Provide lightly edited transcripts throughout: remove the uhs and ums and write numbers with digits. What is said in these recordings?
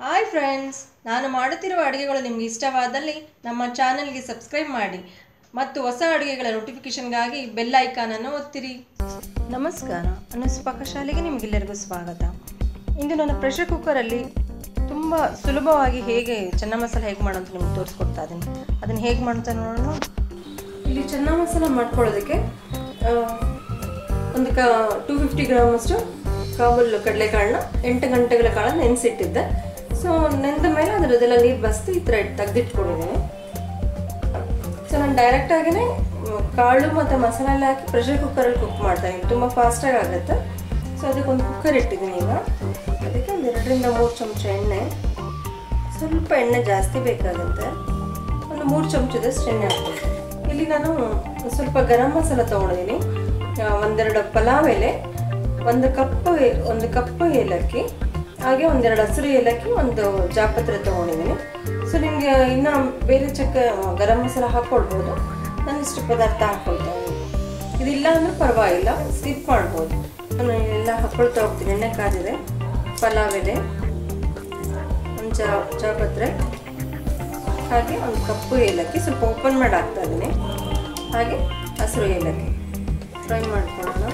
Hi friends, ನಾನು ಮಾಡುತ್ತಿರುವ ಅಡುಗೆಗಳು ನಿಮಗೆ ಇಷ್ಟವಾದಲ್ಲಿ ನಮ್ಮ ಚಾನೆಲ್ಗೆ ಸಬ್ಸ್ಕ್ರೈಬ್ ಮಾಡಿ ಮತ್ತು ಹೊಸ ಅಡುಗೆಗಳ ನೋಟಿಫಿಕೇಷನ್ಗಾಗಿ ಬೆಲ್ ಐಕಾನನ್ನು ಒತ್ತಿರಿ. ನಮಸ್ಕಾರ, ಅನುಸ್ ಪಾಕಶಾಲೆಗೆ ನಿಮಗೆಲ್ಲರಿಗೂ ಸ್ವಾಗತ. ಇಂದು ನಾನು ಪ್ರೆಷರ್ ಕುಕ್ಕರಲ್ಲಿ ತುಂಬ ಸುಲಭವಾಗಿ ಹೇಗೆ ಚೆನ್ನ ಮಸಾಲ ಹೇಗೆ ಮಾಡೋದು ನಿಮಗೆ ತೋರಿಸ್ಕೊಡ್ತಾ ಇದ್ದೀನಿ. ಅದನ್ನು ಹೇಗೆ ಮಾಡ್ತಾ ನೋಡೋಣ. ಇಲ್ಲಿ ಚೆನ್ನ ಮಸಾಲ ಮಾಡ್ಕೊಳ್ಳೋದಕ್ಕೆ ಒಂದು 250 ಗ್ರಾಮ್ ಅಷ್ಟು ಕಾಬೂಲ್ ಕಡಲೆಕಾಳನ್ನ 8 ಗಂಟೆಗಳ ಕಾಲ ನೆನೆಸಿಟ್ಟಿದ್ದೆ. ಸೊ ನೆಂದ ಮೇಲೆ ಅದರದೆಲ್ಲ ನೀರು ಬಸ್ತು ಈ ಥರ ತೆಗೆದಿಟ್ಕೊಂಡಿದ್ದೀನಿ. ಸೊ ನಾನು ಡೈರೆಕ್ಟಾಗಿಯೇ ಕಾಳು ಮತ್ತು ಮಸಾಲೆ ಎಲ್ಲ ಹಾಕಿ ಪ್ರೆಷರ್ ಕುಕ್ಕರಲ್ಲಿ ಕುಕ್ ಮಾಡ್ತಾಯಿದ್ದೀನಿ. ತುಂಬ ಫಾಸ್ಟಾಗಿ ಆಗುತ್ತೆ. ಸೊ ಅದಕ್ಕೆ ಒಂದು ಕುಕ್ಕರ್ ಇಟ್ಟಿದ್ದೀನಿ. ಈಗ ಅದಕ್ಕೆ ಒಂದು 2ರಿಂದ 3 ಚಮಚ ಎಣ್ಣೆ, ಸ್ವಲ್ಪ ಎಣ್ಣೆ ಜಾಸ್ತಿ ಬೇಕಾಗುತ್ತೆ, ಒಂದು 3 ಚಮಚದಷ್ಟು ಎಣ್ಣೆ ಹಾಕ್ತೀನಿ. ಇಲ್ಲಿ ನಾನು ಸ್ವಲ್ಪ ಗರಂ ಮಸಾಲ ತೊಗೊಂಡಿದ್ದೀನಿ, 1-2 ಪಲಾವ್ ಎಲೆ, ಒಂದು ಕಪ್ಪು ಏಲಕ್ಕಿ, ಹಾಗೆ 1-2 ಹಸಿರು ಏಲಕ್ಕಿ, ಒಂದು ಜಾಪತ್ರೆ ತೊಗೊಂಡಿದ್ದೀನಿ. ಸೊ ನಿಮಗೆ ಇನ್ನು ಬೇರೆ ಗರಂ ಮಸಾಲ ಹಾಕ್ಕೊಳ್ಬೋದು. ನಾನು ಇಷ್ಟು ಪದಾರ್ಥ ಹಾಕ್ಕೊಳ್ತಾ ಇದ್ದೀನಿ. ಇದಿಲ್ಲ ಅಂದರೆ ಪರವಾಗಿಲ್ಲ, ಸ್ಕಿಪ್ ಮಾಡ್ಬೋದು. ನಾನು ಎಲ್ಲ ಹಾಕ್ಕೊಳ್ತಾ ಹೋಗ್ತೀನಿ. ಎಣ್ಣೆ ಕಾದಿದೆ, ಪಲಾವ್ ಎಲೆ, ಒಂದು ಜಾಪತ್ರೆ, ಹಾಗೆ ಒಂದು ಕಪ್ಪು ಏಲಕ್ಕಿ ಸ್ವಲ್ಪ ಓಪನ್ ಮಾಡಿ ಹಾಕ್ತಾ ಇದ್ದೀನಿ, ಹಾಗೆ ಹಸಿರು ಏಲಕ್ಕಿ ಫ್ರೈ ಮಾಡ್ಕೊಳ್ಳೋಣ.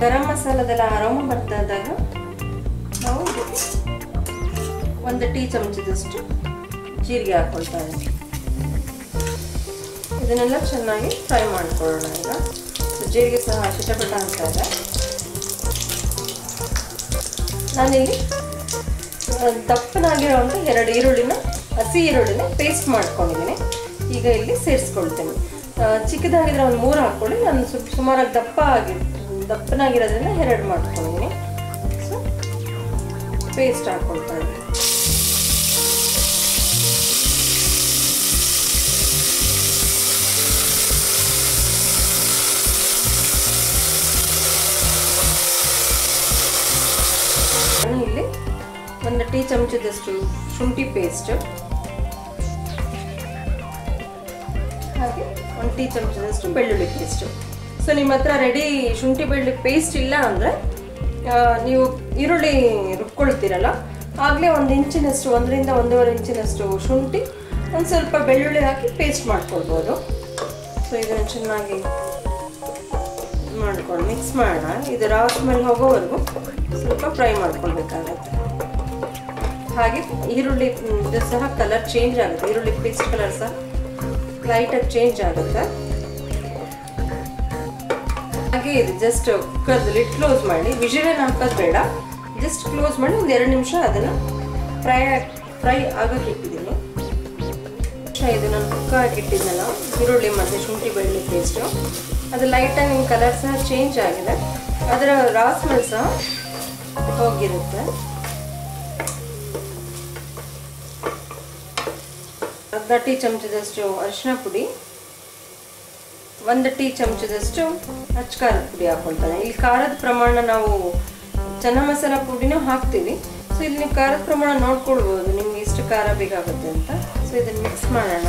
ಗರಂ ಮಸಾಲದೆಲ್ಲ ಅರೋಮ ಬರ್ತಾ ಇದ್ದಾಗ ನಾವು 1 ಟೀ ಚಮಚದಷ್ಟು ಜೀರಿಗೆ ಹಾಕ್ಕೊಳ್ತಾ ಇದ್ದೀನಿ. ಇದನ್ನೆಲ್ಲ ಚೆನ್ನಾಗಿ ಫ್ರೈ ಮಾಡ್ಕೊಳ್ಳೋಣ. ಈಗ ಜೀರಿಗೆ ಸಹ ಚಿಟಪಟ ಅಂತ ಇದೆ. ನಾನಿಲ್ಲಿ ದಪ್ಪನಾಗಿರೋಂಥ 2 ಈರುಳ್ಳಿನ, ಹಸಿ ಈರುಳ್ಳಿನ ಪೇಸ್ಟ್ ಮಾಡ್ಕೊಂಡಿದ್ದೀನಿ. ಈಗ ಇಲ್ಲಿ ಸೇರಿಸ್ಕೊಳ್ತೇನೆ. ಚಿಕ್ಕದಾಗಿದ್ರೆ ಒಂದು 3 ಹಾಕ್ಕೊಳ್ಳಿ. ನಾನು ಸುಮಾರಾಗಿ ದಪ್ಪನಾಗಿರೋದ್ರಿಂದ 2 ಮಾಡ್ಕೊಂಡಿದ್ದೀನಿ. ಸೊ ಪೇಸ್ಟ್ ಹಾಕ್ಕೊಳ್ತಾ ಇದ್ದೀನಿ. ನಾನು ಇಲ್ಲಿ 1 ಟೀ ಚಮಚದಷ್ಟು ಶುಂಠಿ ಪೇಸ್ಟ್, ಹಾಗೆ 1 ಟೀ ಚಮಚದಷ್ಟು ಬೆಳ್ಳುಳ್ಳಿ ಪೇಸ್ಟು. ಸೊ ನಿಮ್ಮ ಹತ್ರ ರೆಡಿ ಶುಂಠಿ ಬೆಳ್ಳುಳ್ಳಿ ಪೇಸ್ಟ್ ಇಲ್ಲ ಅಂದರೆ ನೀವು ಈರುಳ್ಳಿ ರುಬ್ಕೊಳ್ತೀರಲ್ಲ, ಆಗಲೇ 1 ಇಂಚಿನಷ್ಟು, 1ರಿಂದ 1.5 ಇಂಚಿನಷ್ಟು ಶುಂಠಿ, ಒಂದು ಸ್ವಲ್ಪ ಬೆಳ್ಳುಳ್ಳಿ ಹಾಕಿ ಪೇಸ್ಟ್ ಮಾಡ್ಕೊಳ್ಬೋದು. ಸೊ ಇದನ್ನು ಚೆನ್ನಾಗಿ ಮಾಡ್ಕೊಂಡು ಮಿಕ್ಸ್ ಮಾಡೋಣ. ಇದು ರಾ ಸ್ಮೆಲ್ ಹೋಗೋವರೆಗೂ ಸ್ವಲ್ಪ ಫ್ರೈ ಮಾಡ್ಕೊಳ್ಬೇಕಾಗತ್ತೆ. ಹಾಗೆ ಈರುಳ್ಳಿ ಇದು ಸಹ ಕಲರ್ ಚೇಂಜ್ ಆಗುತ್ತೆ. ಈರುಳ್ಳಿ ಪೇಸ್ಟ್ ಕಲರ್ ಸಹ ಲೈಟಾಗಿ ಚೇಂಜ್ ಆಗುತ್ತೆ. ಹಾಗೆ ಇದು ಜಸ್ಟ್ ಕುಕ್ಕರ್ದು ಲಿಡ್ ಕ್ಲೋಸ್ ಮಾಡಿ, ವಿಜಿಲೇನು ಹಾಕೋದು ಬೇಡ, ಜಸ್ಟ್ ಕ್ಲೋಸ್ ಮಾಡಿ ಒಂದು 2 ನಿಮಿಷ ಅದನ್ನು ಫ್ರೈ ಆಗೋಕ್ಕೆ ಇಟ್ಟಿದ್ದೀನಿ. ಇದು ನಾನು ಕುಕ್ಕ ಹಾಕಿಟ್ಟಿದ್ದೆನಲ್ಲ ಈರುಳ್ಳಿ ಮತ್ತು ಶುಂಠಿ ಬೆಳ್ಳುಳ್ಳಿ ಪೇಸ್ಟು, ಅದು ಲೈಟಾಗಿ ನಿಮ್ಮ ಕಲರ್ ಸಹ ಚೇಂಜ್ ಆಗಿದೆ, ಅದರ ರಾ ಸ್ಮೆಲ್ ಸಹ ಹೋಗಿರುತ್ತೆ. ಅರ್ಧ ಟೀ ಚಮಚದಷ್ಟು ಅರಿಶಿನ ಪುಡಿ, 1 ಟೀ ಚಮಚದಷ್ಟು ಅಚ್ಚ ಖಾರದ ಪುಡಿ ಹಾಕ್ಕೊಳ್ತಾನೆ. ಇಲ್ಲಿ ಖಾರದ ಪ್ರಮಾಣ ನಾವು ಚೆನ್ನ ಮಸಾಲ ಪುಡಿನೂ ಹಾಕ್ತೀವಿ. ಸೊ ಇಲ್ಲಿ ನೀವು ಖಾರದ ಪ್ರಮಾಣ ನೋಡ್ಕೊಳ್ಬೋದು, ನಿಮ್ಗೆ ಎಷ್ಟು ಖಾರ ಬೇಕಾಗುತ್ತೆ ಅಂತ. ಸೊ ಇದನ್ನು ಮಿಕ್ಸ್ ಮಾಡೋಣ.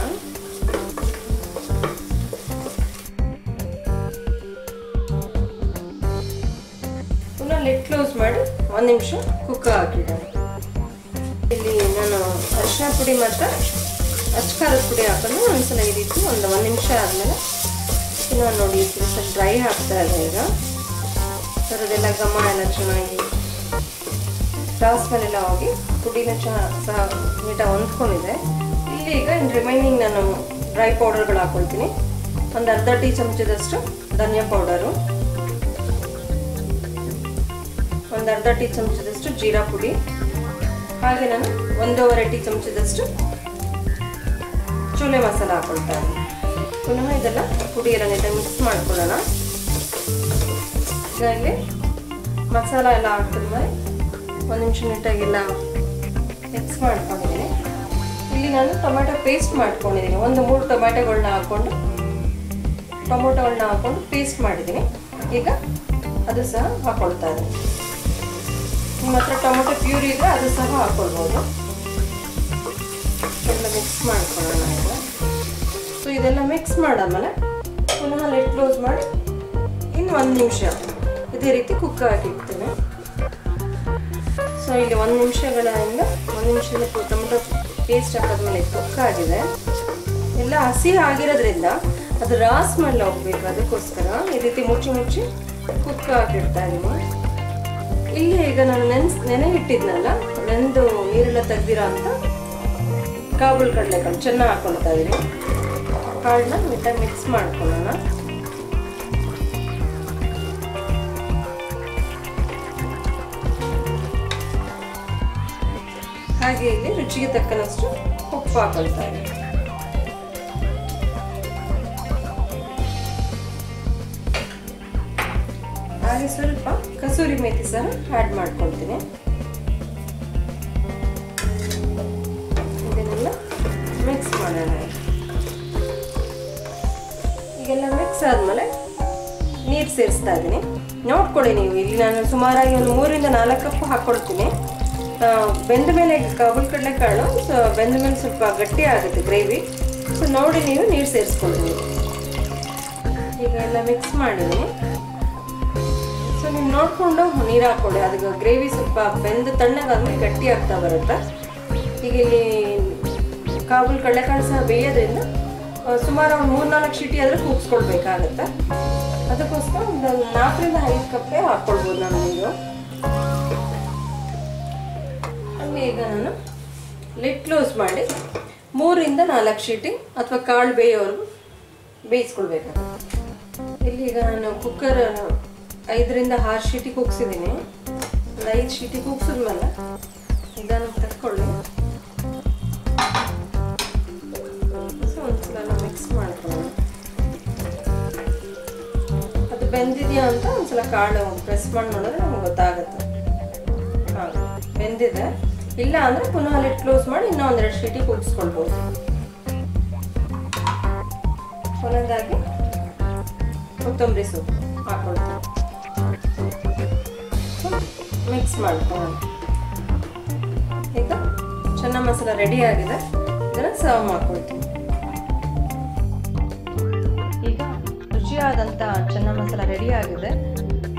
ಪುನಃ ಲಿಡ್ ಕ್ಲೋಸ್ ಮಾಡಿ 1 ನಿಮಿಷ ಕುಕ್ಕ ಹಾಕಿದ್ದಾನೆ. ಇಲ್ಲಿ ನಾನು ಅರಿಶಿನ ಪುಡಿ ಮತ್ತು ಅಚ್ಚ ಖಾರದ ಪುಡಿ ಹಾಕೊಂಡು ಒಂದ್ಸಲ ಈ ರೀತಿ 1 ನಿಮಿಷ ಆದಮೇಲೆ ಇನ್ನು ನೋಡಿ ಸ್ವಲ್ಪ ಡ್ರೈ ಆಗ್ತಾ ಇದೆ. ಈಗ ಅದರದೆಲ್ಲ ಘಮ ಎಲ್ಲ ಚೆನ್ನಾಗಿ ಸ್ಮೆಲ್ ಎಲ್ಲ ಹೋಗಿ ಪುಡಿನ ಸಹ ನೀಟಾಗಿ ಹೊಂದ್ಕೊಂಡಿದೆ. ಇಲ್ಲಿ ಈಗ ರಿಮೈನಿಂಗ್ ನಾನು ಡ್ರೈ ಪೌಡರ್ಗಳು ಹಾಕ್ಕೊಳ್ತೀನಿ. ಒಂದು ಅರ್ಧ ಟೀ ಚಮಚದಷ್ಟು ಧನಿಯಾ ಪೌಡರು, ಒಂದು ಅರ್ಧ ಟೀ ಚಮಚದಷ್ಟು ಜೀರಾ ಪುಡಿ, ಹಾಗೆ ನಾನು 1.5 ಟೀ ಚಮಚದಷ್ಟು ಚೋಲೆ ಮಸಾಲ ಹಾಕ್ಕೊಳ್ತಾ ಇದ್ದೀನಿ. ಪುನಃ ಇದೆಲ್ಲ ಪುಡಿ ಎಲ್ಲ ನೀಟಾಗಿ ಮಿಕ್ಸ್ ಮಾಡ್ಕೊಳ್ಳೋಣ. ಈಗ ಇಲ್ಲಿ ಮಸಾಲ ಎಲ್ಲ ಹಾಕಿದ್ಮೇಲೆ 1 ನಿಮಿಷ ನೀಟಾಗೆಲ್ಲ ಮಿಕ್ಸ್ ಮಾಡ್ಕೊಂಡಿದ್ದೀನಿ. ಇಲ್ಲಿ ನಾನು ಟೊಮೆಟೊ ಪೇಸ್ಟ್ ಮಾಡ್ಕೊಂಡಿದ್ದೀನಿ. 3 ಟೊಮೆಟೊಗಳನ್ನ ಹಾಕ್ಕೊಂಡು ಪೇಸ್ಟ್ ಮಾಡಿದ್ದೀನಿ. ಈಗ ಅದು ಸಹ ಹಾಕ್ಕೊಳ್ತಾ ಇದ್ದೀನಿ. ನಿಮ್ಮ ಹತ್ರ ಟೊಮೆಟೊ ಪ್ಯೂರಿ ಇದ್ದರೆ ಅದು ಸಹ ಹಾಕ್ಕೊಳ್ಬೋದು. ಎಲ್ಲ ಮಿಕ್ಸ್ ಮಾಡ್ಕೊಳ್ಳೋಣ. ಈಗ ಸೊ ಇದೆಲ್ಲ ಮಿಕ್ಸ್ ಮಾಡಾದ್ಮೇಲೆ ಪುನಃ ಲಿಡ್ ಕ್ಲೋಸ್ ಮಾಡಿ ಇನ್ನು 1 ನಿಮಿಷ ಇದೇ ರೀತಿ ಕುಕ್ ಹಾಕಿಡ್ತೀನಿ. ಸೊ ಸೊ ಇಲ್ಲಿ 1 ನಿಮಿಷಗಳಿಂದ 1 ನಿಮಿಷದ ಟೊಮೆಟೊ ಪೇಸ್ಟ್ ಹಾಕಿದ್ಮೇಲೆ ಕುಕ್ಕಾಗಿದೆ. ಎಲ್ಲ ಹಸಿ ಆಗಿರೋದ್ರಿಂದ ಅದು ರಾ ಸ್ಮೆಲ್ ಹೋಗ್ಬೇಕು, ಅದಕ್ಕೋಸ್ಕರ ಈ ರೀತಿ ಮುಚ್ಚಿ ಕುಕ್ ಹಾಕಿಡ್ತಾ ಇದ್ದೀನಿ. ಇಲ್ಲಿ ಈಗ ನಾನು ನೆನೆ ಇಟ್ಟಿದ್ನಲ್ಲ, ನೆನೆದು ನೀರೆಲ್ಲ ತೆಗ್ದಿರೋ ಅಂತ ಕಾಬೂಲ್ ಕಡಲೆಕಾಳು ಚೆನ್ನಾಗಿ ಹಾಕೊಳ್ತಾ ಇದ್ದೀನಿ. ಕಾಳನ್ನ ನೀಟಾಗಿ ಮಿಕ್ಸ್ ಮಾಡ್ಕೊಳ್ಳೋಣ. ಹಾಗೆ ಇಲ್ಲಿ ರುಚಿಗೆ ತಕ್ಕನಷ್ಟು ಉಪ್ಪು ಹಾಕೊಳ್ತಾ ಇದ್ದೀನಿ. ಹಾಗೆ ಸ್ವಲ್ಪ ಕಸೂರಿ ಮೇಥಿ ಸಹ ಆ್ಯಡ್ ಮಾಡ್ಕೊಳ್ತೀನಿ. ಇದನ್ನೆಲ್ಲ ಮಿಕ್ಸ್ ಮಾಡೋಣ. ಈಗೆಲ್ಲ ಮಿಕ್ಸ್ ಆದಮೇಲೆ ನೀರು ಸೇರಿಸ್ತಾ ಇದ್ದೀನಿ. ನೋಡ್ಕೊಳ್ಳಿ ನೀವು, ಇಲ್ಲಿ ನಾನು ಸುಮಾರಾಗಿ ಒಂದು 3 ರಿಂದ 4 ಕಪ್ ಹಾಕ್ಕೊಳ್ತೀನಿ. ಬೆಂದ ಮೇಲೆ ಕಾಬೂಲ್ ಕಡಲೆಕಾಳು ಬೆಂದ ಮೇಲೆ ಸ್ವಲ್ಪ ಗಟ್ಟಿ ಆಗುತ್ತೆ ಗ್ರೇವಿ. ಸೊ ನೋಡಿ ನೀವು ನೀರು ಸೇರಿಸ್ಕೊಳ್ತೀನಿ. ಈಗ ಎಲ್ಲ ಮಿಕ್ಸ್ ಮಾಡಿದ್ದೀನಿ. ಸೊ ನೀವು ನೋಡಿಕೊಂಡು ನೀರು ಹಾಕ್ಕೊಳ್ಳಿ. ಅದು ಗ್ರೇವಿ ಸ್ವಲ್ಪ ಬೆಂದು ತಣ್ಣಗಾದ್ಮೇಲೆ ಗಟ್ಟಿ ಆಗ್ತಾ ಬರುತ್ತೆ. ಈಗ ಇಲ್ಲಿ ಕಾಬೂಲ್ ಕಡಲೆಕಾಳು ಸಹ ಬೇಯೋದ್ರಿಂದ ಸುಮಾರು ಒಂದು 3-4 ಸೀಟಿ ಆದರೆ ಕೂಗಿಸ್ಕೊಳ್ಬೇಕಾಗತ್ತೆ. ಅದಕ್ಕೋಸ್ಕರ ಒಂದು 4 ರಿಂದ 5 ಕಪ್ಪೇ ಹಾಕ್ಕೊಳ್ಬೋದು ನಾನು ನೀರು. ಹಾಗೆ ಈಗ ನಾನು ಲಿಡ್ ಕ್ಲೋಸ್ ಮಾಡಿ 3 ರಿಂದ 4 ಸೀಟಿ ಅಥವಾ ಕಾಳು ಬೇಯೋವರೆಗೂ ಬೇಯಿಸ್ಕೊಳ್ಬೇಕಾಗುತ್ತೆ. ಇಲ್ಲಿ ಈಗ ನಾನು ಕುಕ್ಕರ್ 5 ರಿಂದ 6 ಸೀಟಿ ಕೂಗಿಸಿದ್ದೀನಿ. ಒಂದು 5 ಸೀಟಿ ಕೂಗಿಸಿದ್ಮೇಲೆ ಇದನ್ನು ತಕ್ಕೊಳ್ಳಿ. ಸೊ ಒಂದ್ಸಲ ಮಿಕ್ಸ್ ಮಾಡ್ಕೊಳ್ಳೋಣ. ಅದು ಬೆಂದಿದೆಯಾ ಅಂತ ಒಂದ್ಸಲ ಕಾಳು ಪ್ರೆಸ್ ಮಾಡಿ ನೋಡಿದ್ರೆ ನಮ್ಗೆ ಗೊತ್ತಾಗುತ್ತೆ. ಹಾಂ, ಬೆಂದಿದೆ. ಇಲ್ಲ ಅಂದರೆ ಪುನಃ ಲಿಡ್ ಕ್ಲೋಸ್ ಮಾಡಿ ಇನ್ನೂ 1-2 ಸೀಟಿ ಕೂಗಿಸ್ಕೊಳ್ಬೋದು. ಕೊನೆಯದಾಗಿ ಕೊತ್ತಂಬರಿ ಸೊಪ್ಪು ಹಾಕ್ಕೊಳ್ತೀನಿ. ಮಿಕ್ಸ್ ಮಾಡ್ಕೊಳ್ಳೋಣ. ಈಗ ಚೆನ್ನ ಮಸಾಲ ರೆಡಿ ಆಗಿದೆ. ಇದನ್ನು ಸರ್ವ್ ಮಾಡ್ಕೊಳ್ತೀನಿ. ಈಗ ರುಚಿಯಾದಂಥ ಚೆನ್ನ ಮಸಾಲ ರೆಡಿ ಆಗಿದೆ.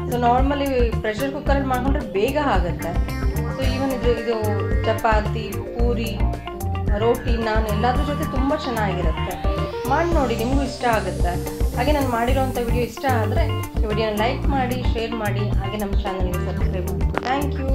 ಸೊ ನಾರ್ಮಲಿ ಪ್ರೆಷರ್ ಕುಕ್ಕರಲ್ಲಿ ಮಾಡ್ಕೊಂಡ್ರೆ ಬೇಗ ಆಗುತ್ತೆ. ಸೊ ಈವನ್ ಇದು ಚಪಾತಿ, ಪೂರಿ, ರೋಟಿ, ನಾನ್ ಎಲ್ಲದ್ರ ಜೊತೆ ತುಂಬ ಚೆನ್ನಾಗಿರುತ್ತೆ. ಮಾಡಿ ನೋಡಿ, ನಿಮಗೂ ಇಷ್ಟ ಆಗುತ್ತೆ. ಹಾಗೆ ನಾನು ಮಾಡಿರೋಂಥ ವಿಡಿಯೋ ಇಷ್ಟ ಆದರೆ ಈ ವಿಡಿಯೋನ ಲೈಕ್ ಮಾಡಿ, ಶೇರ್ ಮಾಡಿ, ಹಾಗೆ ನಮ್ಮ ಚಾನಲ್ಗೆ ಸಬ್ಸ್ಕ್ರೈಬ್ ಮಾಡಿ. Thank you.